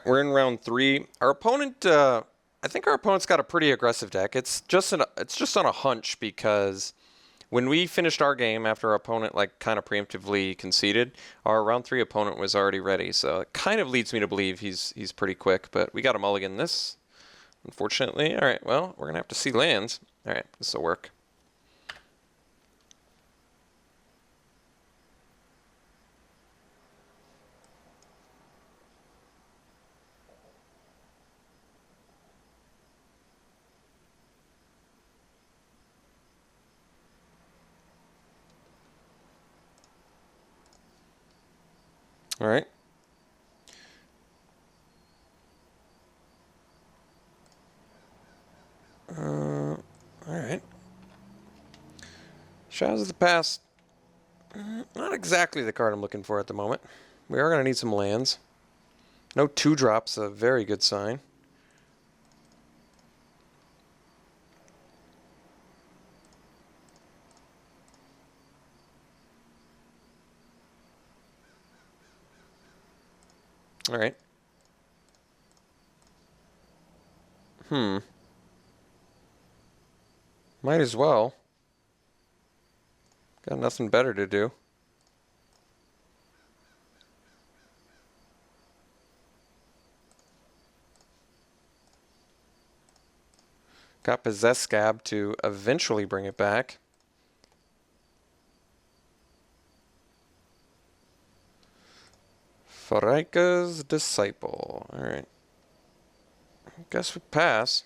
We're in round 3. Our opponent, I think our opponent's got a pretty aggressive deck. It's just on a hunch because when we finished our game after our opponent like kind of preemptively conceded, our round 3 opponent was already ready. So it kind of leads me to believe he's pretty quick. But we got a mulligan this, unfortunately. All right, well, we're gonna have to see lands. All right, this will work. All right. All right. Shadows of the Past. Not exactly the card I'm looking for at the moment. We are going to need some lands. No 2-drops, a very good sign. All right. Might as well. Got nothing better to do. Got Possessed Scab to eventually bring it back. Farika's Disciple. All right. I guess we pass.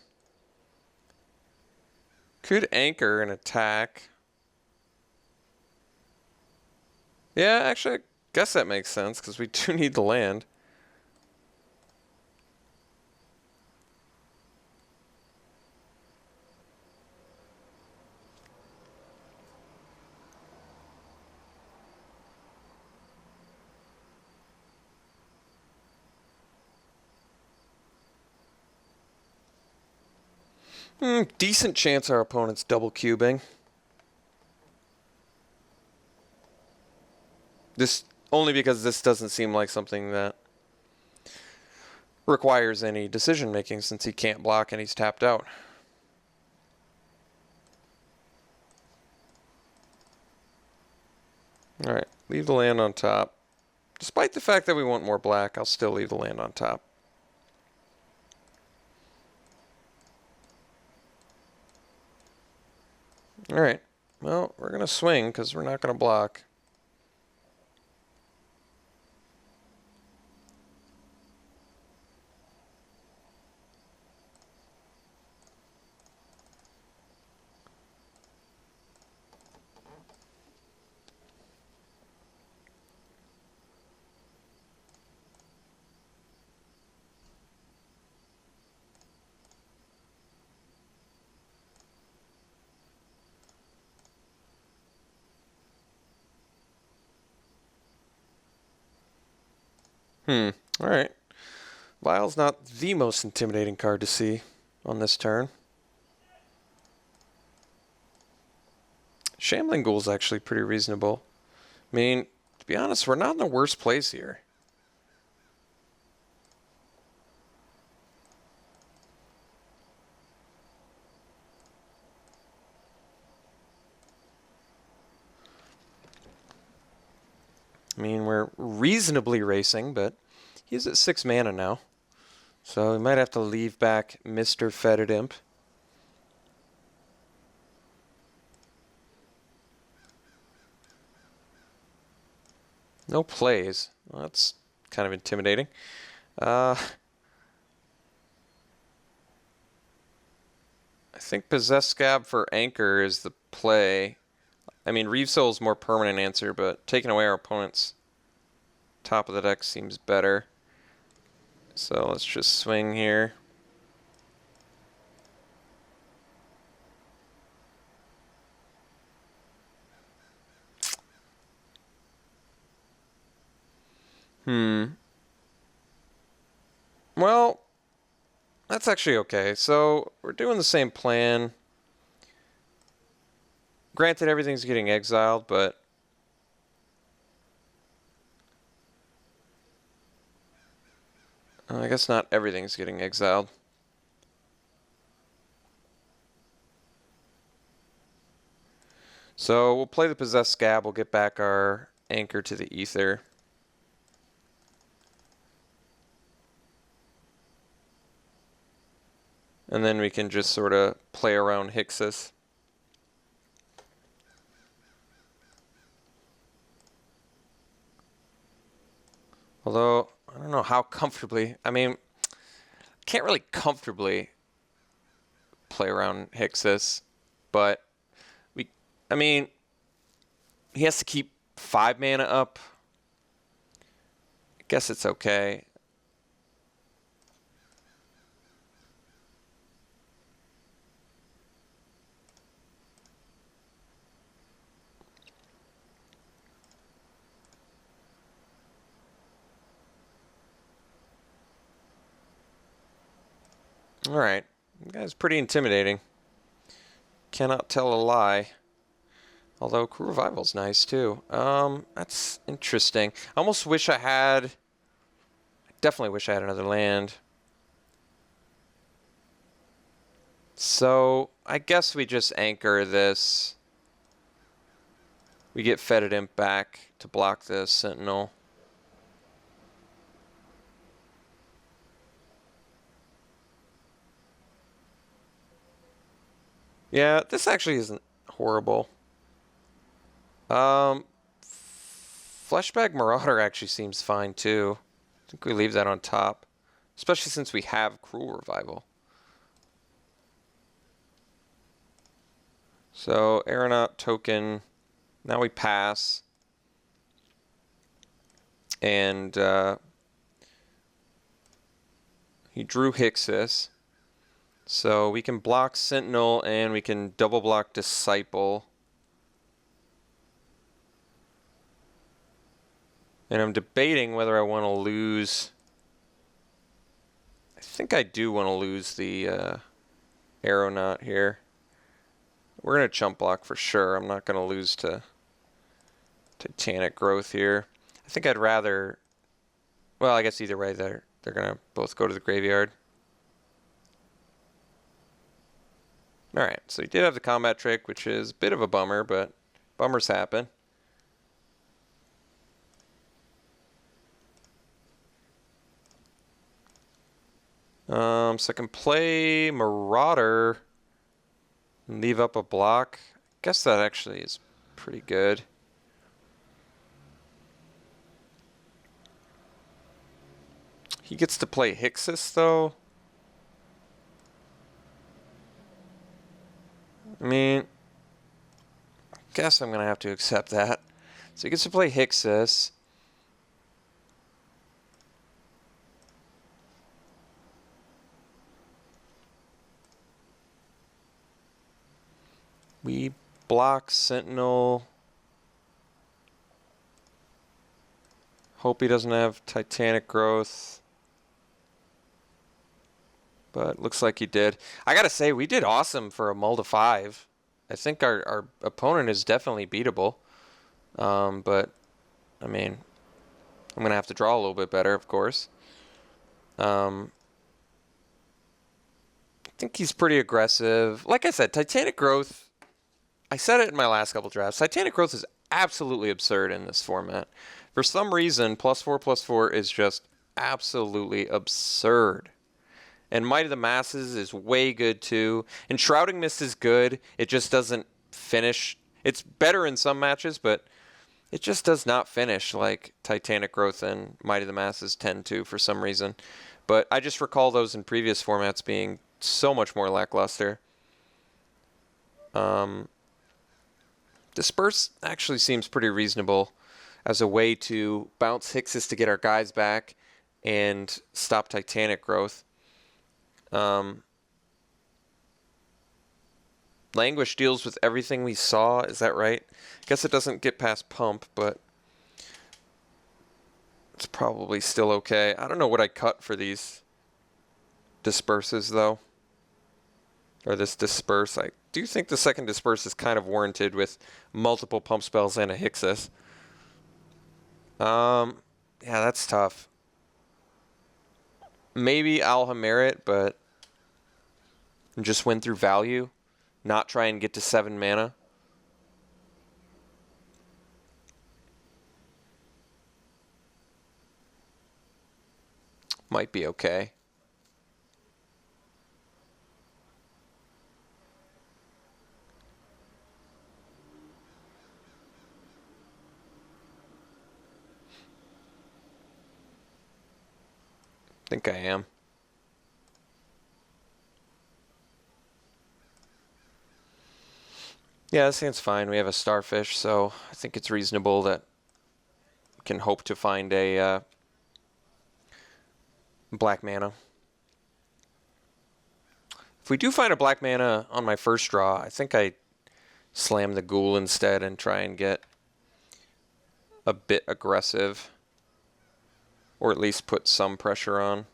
Could anchor and attack. Yeah, actually, I guess that makes sense because we do need the land. Decent chance our opponent's double cubing. This only because this doesn't seem like something that requires any decision making since he can't block and he's tapped out. Alright, leave the land on top. Despite the fact that we want more black, I'll still leave the land on top. Alright, well, we're going to swing because we're not going to block. Alright. Vile's not the most intimidating card to see on this turn. Shambling Ghoul's actually pretty reasonable. I mean, to be honest, we're not in the worst place here. I mean, we're reasonably racing, but he's at 6 mana now. So we might have to leave back Mr. Fetid Imp. No plays. Well, that's kind of intimidating. I think Possessed Scab for Anchor is the play. I mean, Reeve Soul is more permanent answer, but taking away our opponent's top of the deck seems better. So let's just swing here. Well, that's actually okay. So we're doing the same plan. Granted, everything's getting exiled, but I guess not everything's getting exiled. So we'll play the Possessed Scab. We'll get back our Anchor to the Ether. And then we can just sort of play around Hixus. Although, I don't know how comfortably. I mean, can't really comfortably play around Hixus. But, I mean, he has to keep 5 mana up. I guess it's okay. Alright. You guys pretty intimidating. Cannot tell a lie. Although Crew Revival's nice too. That's interesting. I almost wish I had... I definitely wish I had another land. So, I guess we just anchor this. We get Fetid Imp back to block the Sentinel. Yeah, this actually isn't horrible. Fleshbag Marauder actually seems fine too. I think we leave that on top. Especially since we have Cruel Revival. So, Aeronaut token. Now we pass. And he drew Hixus. So we can block Sentinel and we can double block Disciple. And I'm debating whether I want to lose... I think I do want to lose the Aeronaut here. We're going to chump block for sure. I'm not going to lose to Titanic Growth here. I think I'd rather... Well, I guess either way they're going to both go to the graveyard. Alright, so he did have the combat trick, which is a bit of a bummer, but bummers happen. So I can play Marauder and leave up a block. I guess that actually is pretty good. He gets to play Hixus, though. I mean, I guess I'm going to have to accept that. So he gets to play Hixus. We block Sentinel. Hope he doesn't have Titanic Growth. But looks like he did. I gotta say, we did awesome for a mull to 5. I think our opponent is definitely beatable. But, I mean, I'm gonna have to draw a little bit better, of course. I think he's pretty aggressive. Like I said, Titanic Growth, I said it in my last couple drafts, Titanic Growth is absolutely absurd in this format. For some reason, +4/+4 is just absolutely absurd. And Might of the Masses is way good too. And Shrouding Mist is good. It just doesn't finish. It's better in some matches, but it just does not finish like Titanic Growth and Might of the Masses tend to for some reason. But I just recall those in previous formats being so much more lackluster. Disperse actually seems pretty reasonable as a way to bounce Hixus to get our guys back and stop Titanic Growth. Languish deals with everything we saw, is that right? Guess it doesn't get past Pump, but it's probably still okay. I don't know what I cut for these disperses, though. Or this disperse. I do think the second disperse is kind of warranted with multiple pump spells and a Hixus. Yeah, that's tough. maybe I'll hammer it, but just win through value, not try and get to 7 mana. Might be okay. I think I am. Yeah, this hand's fine. We have a starfish, so I think it's reasonable that we can hope to find a black mana. If we do find a black mana on my first draw, I think I slam the ghoul instead and try and get a bit aggressive, or at least put some pressure on.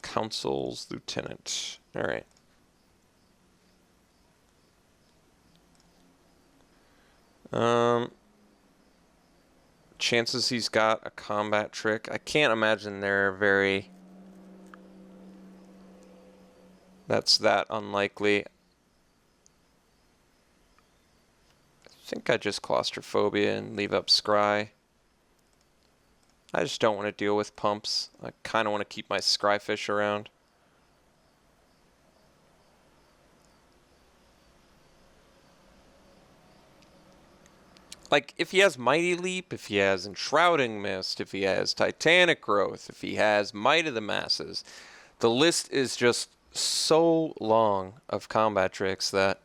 Council's Lieutenant. All right. Chances he's got a combat trick. I can't imagine they're very... That's that unlikely. I think I just claustrophobia and leave up Scry. I just don't want to deal with pumps. I kind of want to keep my Scryfish around. Like, if he has Mighty Leap, if he has Enshrouding Mist, if he has Titanic Growth, if he has Might of the Masses, the list is just so long of combat tricks that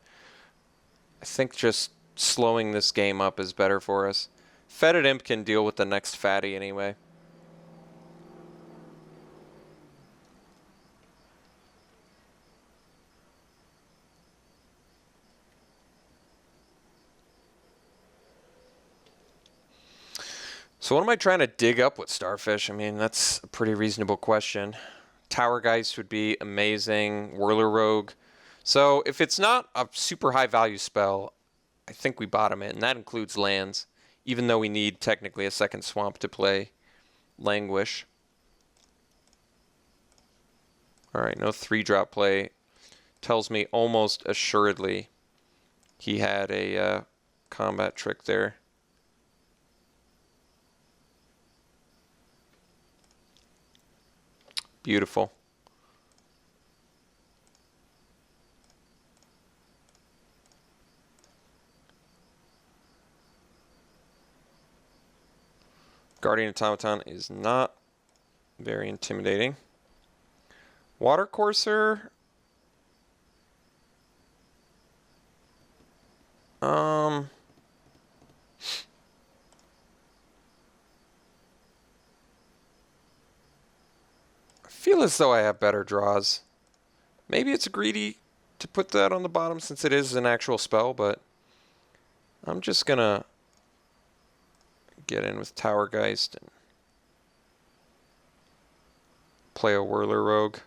I think just slowing this game up is better for us. Fetid Imp can deal with the next fatty anyway. So what am I trying to dig up with Starfish? I mean, that's a pretty reasonable question. Tower Geist would be amazing. Whirler Rogue. So if it's not a super high value spell, I think we bottom it, and that includes lands, even though we need technically a second swamp to play Languish. Alright, no 3-drop play. Tells me almost assuredly he had a combat trick there. Beautiful. Guardian Automaton is not very intimidating. Watercourser. I feel as though I have better draws. Maybe it's greedy to put that on the bottom since it is an actual spell, but I'm just gonna get in with Tower Geist and play a Whirler Rogue.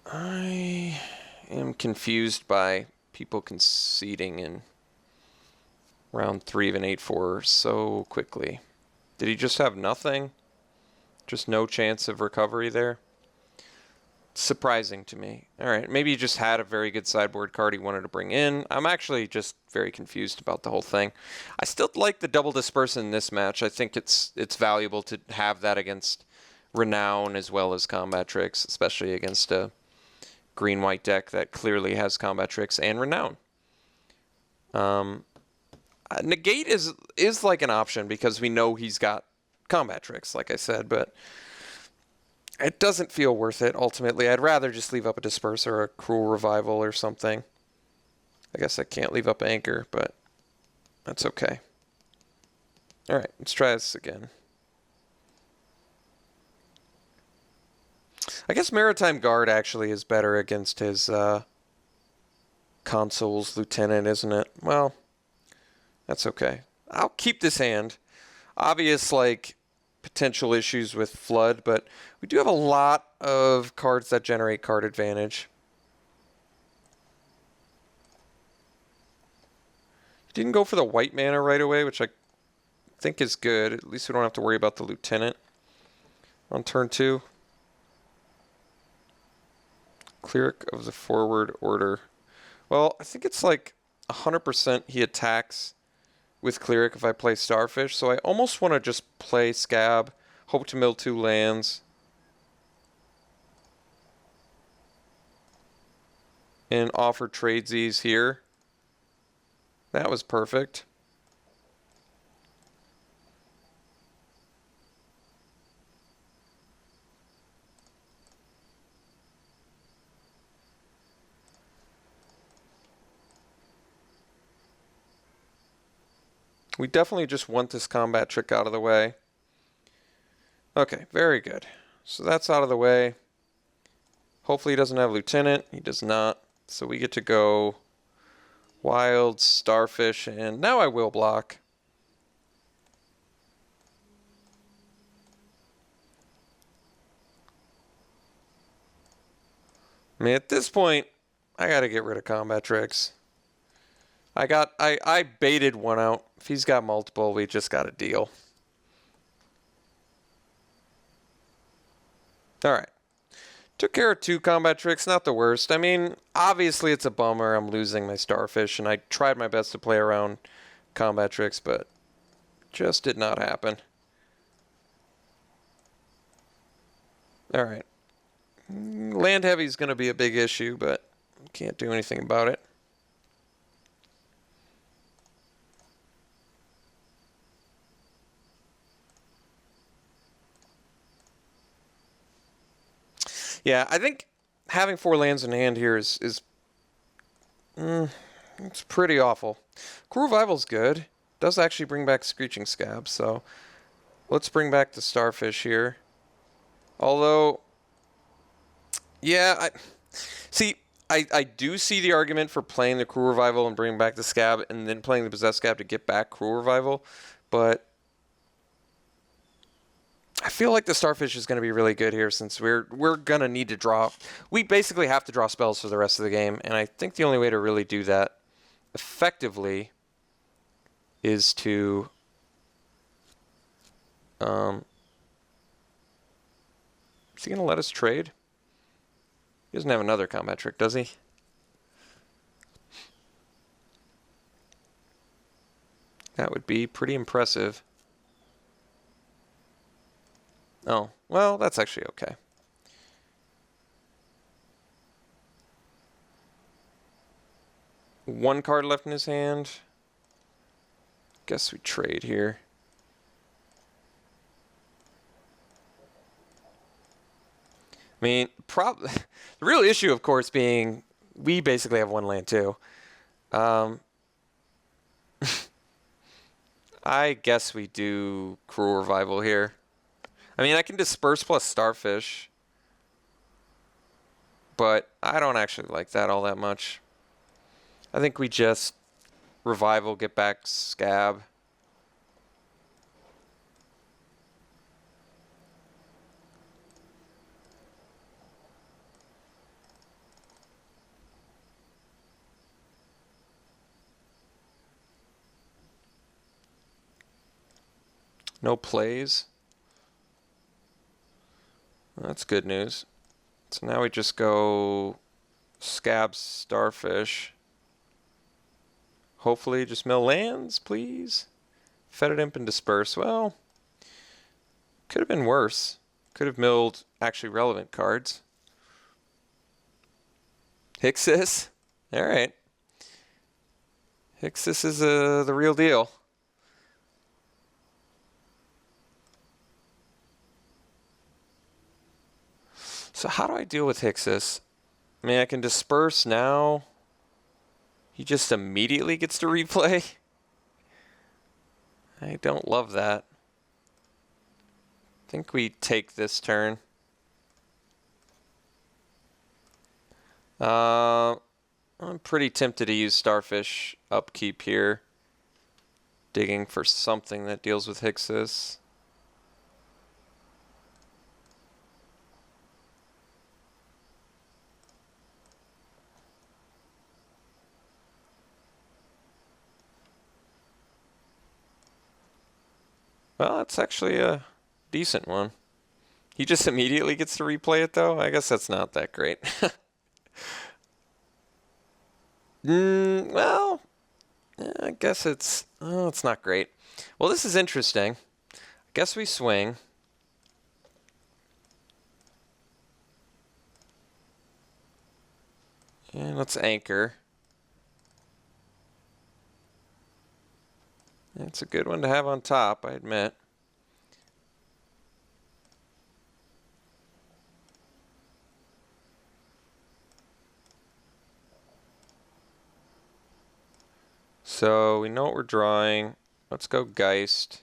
I am confused by people conceding in round 3 of an 8-4 so quickly. Did he just have nothing? Just no chance of recovery there? Surprising to me. Alright, maybe he just had a very good sideboard card he wanted to bring in. I'm actually just very confused about the whole thing. I still like the double disperse in this match. I think it's valuable to have that against Renown as well as combat tricks, especially against a green-white deck that clearly has combat tricks and Renown. Negate is like an option because we know he's got combat tricks, like I said, but it doesn't feel worth it ultimately. I'd rather just leave up a Disperse or a Cruel Revival or something. I guess I can't leave up Anchor, but that's okay. Alright, let's try this again. I guess Maritime Guard actually is better against his Consul's lieutenant, isn't it? Well, that's okay. I'll keep this hand. Obvious, like, potential issues with flood, but we do have a lot of cards that generate card advantage. Didn't go for the white mana right away, which I think is good. At least we don't have to worry about the lieutenant on turn 2. Cleric of the Forward Order. Well, I think it's like 100% he attacks with Cleric if I play Starfish, so I almost want to just play Scab, hope to mill 2 lands, and offer tradesies here. That was perfect. We definitely just want this combat trick out of the way. Okay, very good. So that's out of the way. Hopefully he doesn't have Lieutenant. He does not. So we get to go Wild, Starfish, and now I will block. I mean, at this point, I gotta get rid of combat tricks. I baited one out. If he's got multiple, we just got a deal. Alright. Took care of 2 combat tricks, not the worst. I mean, obviously it's a bummer I'm losing my Starfish, and I tried my best to play around combat tricks, but just did not happen. Alright. Land heavy is going to be a big issue, but can't do anything about it. Yeah, I think having 4 lands in hand here is it's pretty awful. Cool Revival's good. Does actually bring back Screeching Scab, so let's bring back the Starfish here. Although, yeah, I do see the argument for playing the Cruel Revival and bringing back the Scab and then playing the Possessed Scab to get back Cruel Revival, but I feel like the Starfish is going to be really good here since we're going to need to draw. We basically have to draw spells for the rest of the game, and I think the only way to really do that effectively is to is he going to let us trade? He doesn't have another combat trick, does he? That would be pretty impressive. Oh, well, that's actually okay. One card left in his hand. Guess we trade here. I mean, the real issue, of course, being we basically have 1 land too. I guess we do Cruel Revival here. I mean, I can disperse plus Starfish, but I don't actually like that all that much. I think we just Revival, get back Scab. No plays. That's good news. So now we just go Scab, Starfish. Hopefully just mill lands, please. Fetid Imp and Disperse. Well, could have been worse. Could have milled actually relevant cards. Hixis. All right. Hixis is the real deal. So how do I deal with Hixis? I mean, I can disperse now. He just immediately gets to replay. I don't love that. I think we take this turn. I'm pretty tempted to use Starfish upkeep here. Digging for something that deals with Hixus. Well, that's actually a decent one. He just immediately gets to replay it, though? I guess that's not that great. Well, I guess it's not great. Well, this is interesting. I guess we swing. And let's anchor. It's a good one to have on top, I admit. So we know what we're drawing. Let's go Geist.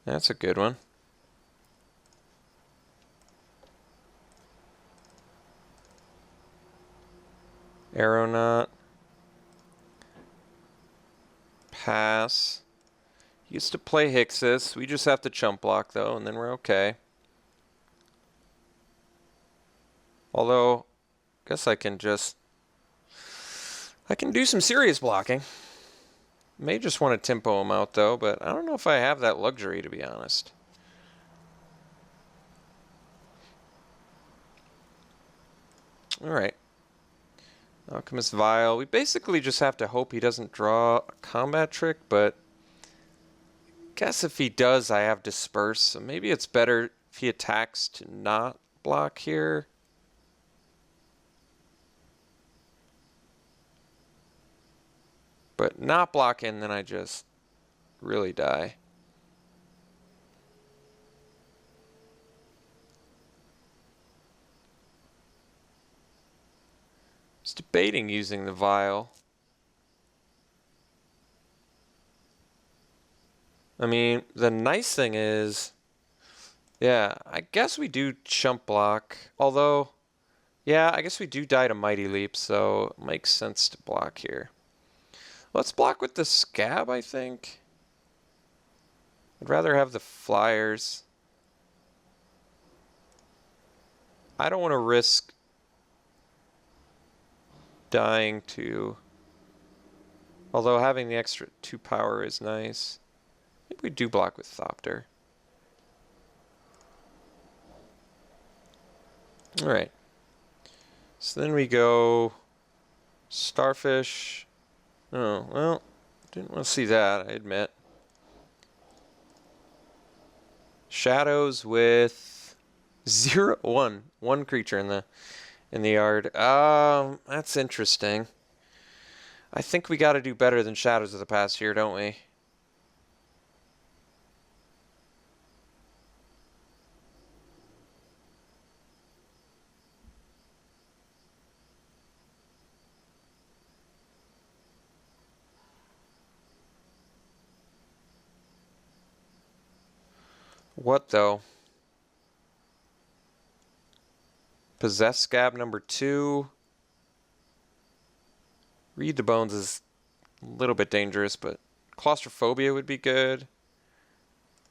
That's a good one. Aeronaut. Pass. Used to play Hixus. We just have to chump block, though, and then we're okay. Although, I guess I can do some serious blocking. May just want to tempo him out, though, but I don't know if I have that luxury, to be honest. Alright. Alchemist Vial. We basically just have to hope he doesn't draw a combat trick, but I guess if he does, I have Disperse, so maybe it's better if he attacks to not block here. But not blocking, then I just really die. I was debating using the Vial. I mean, the nice thing is, yeah, I guess we do chump block. Although, yeah, I guess we do die to Mighty Leap, so it makes sense to block here. Let's block with the Scab, I think. I'd rather have the Flyers. I don't want to risk dying to... Although having the extra 2 power is nice. Maybe we do block with Thopter. Alright. So then we go... Starfish... Oh, well, didn't want to see that, I admit. Shadows with 1 creature in the yard. That's interesting. I think we got to do better than Shadows of the Past here, don't we? What though? Possess Scab number 2. Read the Bones is a little bit dangerous, but Claustrophobia would be good.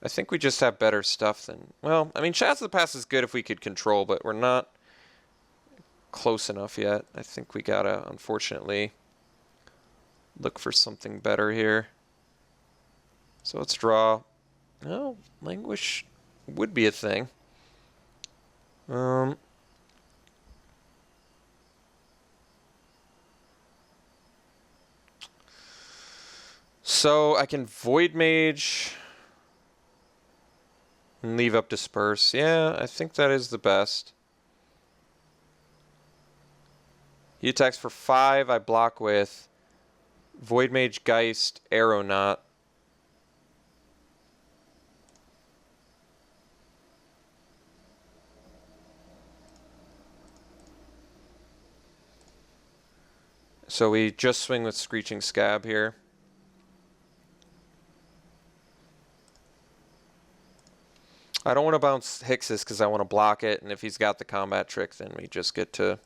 I think we just have better stuff than... Well, I mean, Shadows of the Past is good if we could control, but we're not close enough yet. I think we gotta, unfortunately, look for something better here. So let's draw... Oh, Languish would be a thing. So I can Void Mage and leave up Disperse. Yeah, I think that is the best. He attacks for 5. I block with Void Mage, Geist, Aeronaut. So we just swing with Screeching Scab here. I don't want to bounce Hixus because I want to block it, and if he's got the combat trick, then we just get to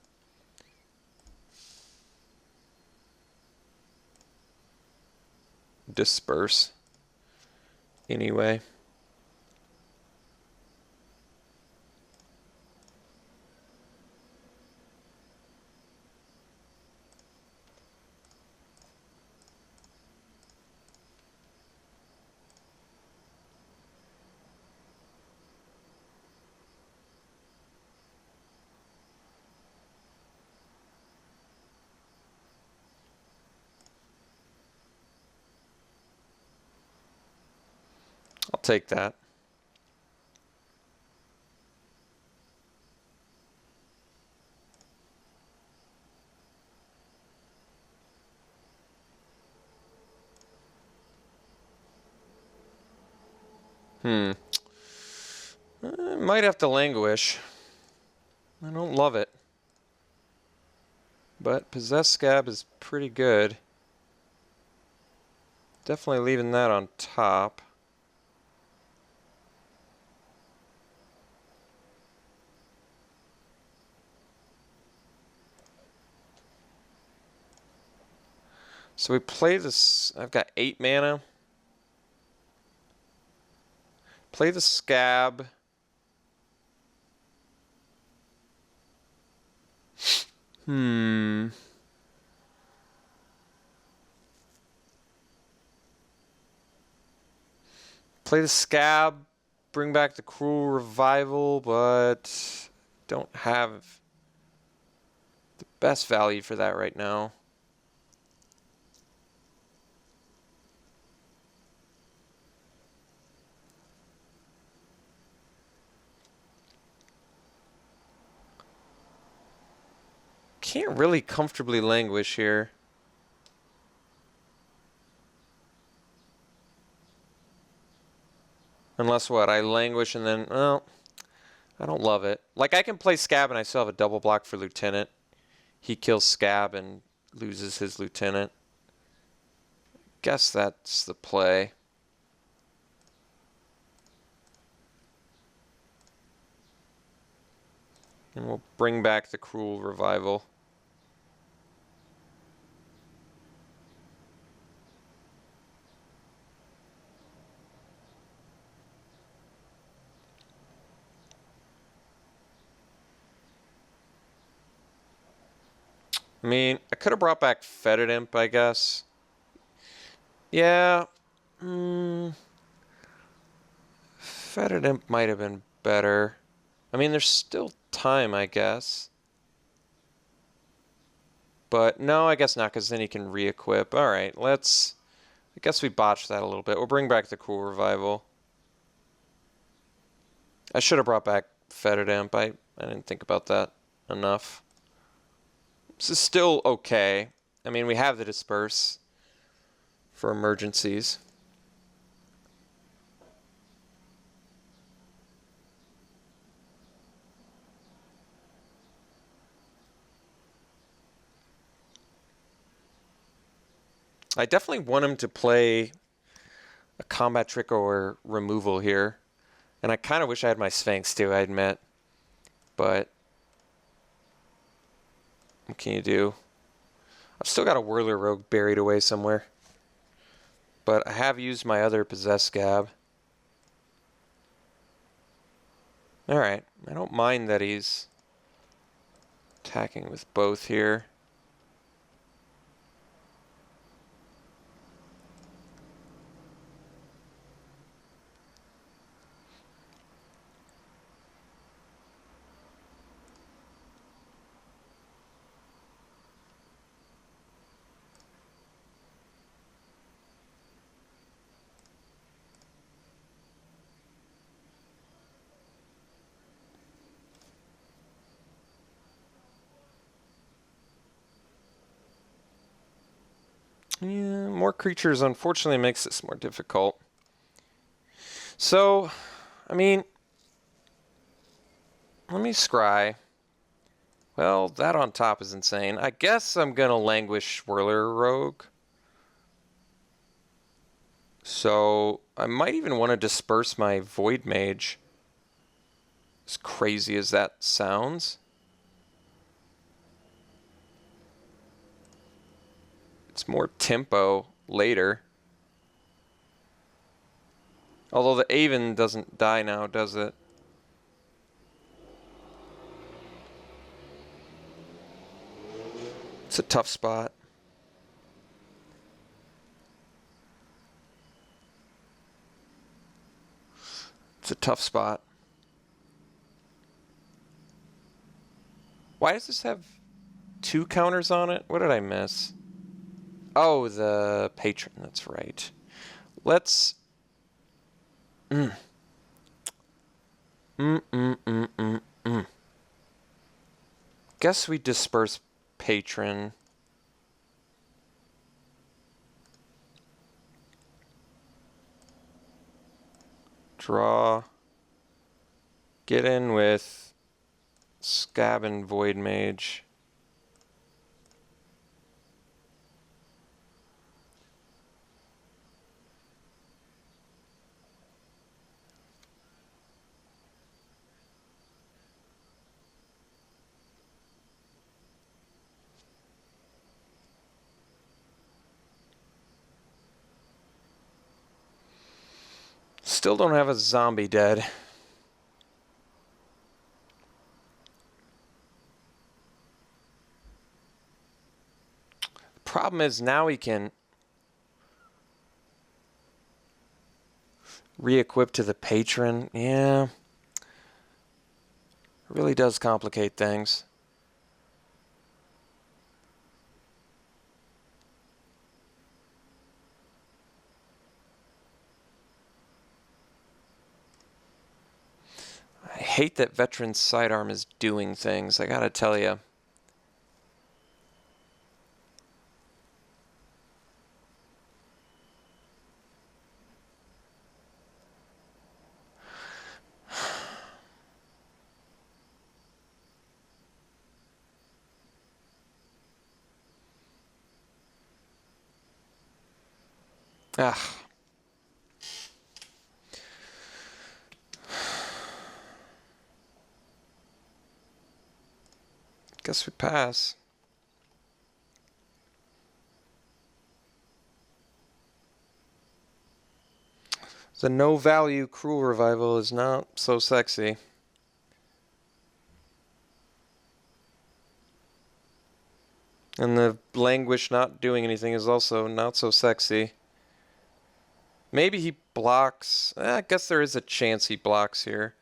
disperse anyway. I'll take that. I might have to languish. I don't love it. But Possessed Scab is pretty good. Definitely leaving that on top. So we play this. I've got 8 mana. Play the Scab. Play the Scab, bring back the Cruel Revival, but don't have the best value for that right now. Can't really comfortably languish here. Unless what? I languish and then, well, I don't love it. Like, I can play Scab and I still have a double block for Lieutenant. He kills Scab and loses his Lieutenant. Guess that's the play. And we'll bring back the Cruel Revival. I mean, I could have brought back Fetid Imp, I guess. Yeah. Fetid Imp might have been better. I mean, there's still time, I guess. But no, I guess not, because then he can re-equip. All right, let's... I guess we botched that a little bit. We'll bring back the Cruel Revival. I should have brought back Fetid Imp. I didn't think about that enough. This is still okay. I mean, we have the Disperse for emergencies. I definitely want him to play a combat trick or removal here. And I kind of wish I had my Sphinx too, I admit. But what can you do? I've still got a Whirler Rogue buried away somewhere. But I have used my other Possessed Scab. Alright, I don't mind that he's attacking with both here. Yeah, more creatures unfortunately makes this more difficult. So, I mean, let me scry. Well, that on top is insane. I guess I'm going to languish Whirler Rogue. So, I might even want to disperse my Void Mage. As crazy as that sounds. It's more tempo later. Although the Aven doesn't die now, does it? It's a tough spot. It's a tough spot. Why does this have 2 counters on it? What did I miss? Oh, the patron. That's right. Let's... Guess we disperse patron. Draw. Get in with Scab and Void Mage. Still don't have a zombie dead. Problem is now we can re-equip to the patron. Yeah. It really does complicate things. I hate that Veteran's Sidearm is doing things, I gotta tell you. Ah. Guess we pass. The no-value Cruel Revival is not so sexy. And the Languish not doing anything is also not so sexy. Maybe he blocks. I guess there is a chance he blocks here.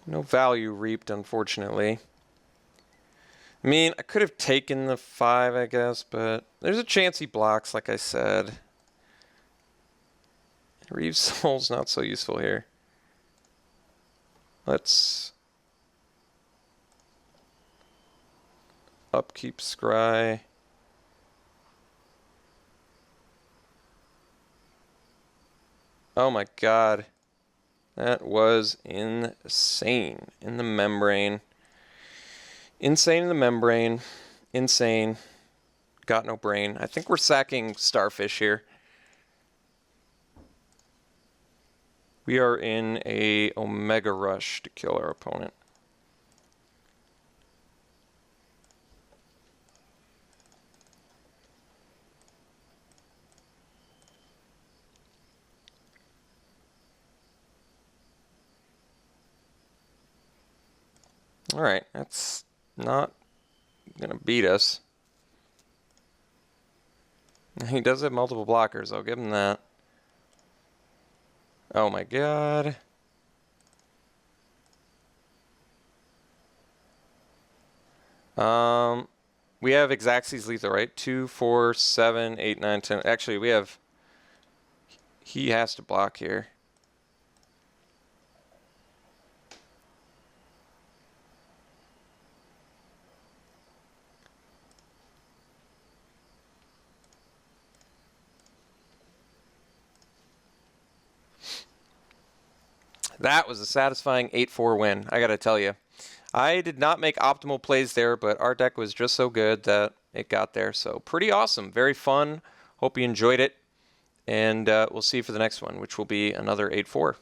No value reaped, unfortunately. I mean, I could have taken the 5, I guess, but there's a chance he blocks, like I said. Reeve's Soul's not so useful here. Let's upkeep Scry. Oh my god. That was insane. In the membrane. Insane in the membrane. Insane. Got no brain. I think we're sacking Starfish here. We are in a Omega Rush to kill our opponent. Alright, that's not gonna beat us. He does have multiple blockers, I'll give him that. Oh my god. We have Xaxes lethal, right? 2, 4, 7, 8, 9, 10. Actually, we have... He has to block here. That was a satisfying 8-4 win, I gotta tell you. I did not make optimal plays there, but our deck was just so good that it got there. So pretty awesome, very fun. Hope you enjoyed it, and we'll see you for the next one, which will be another 8-4.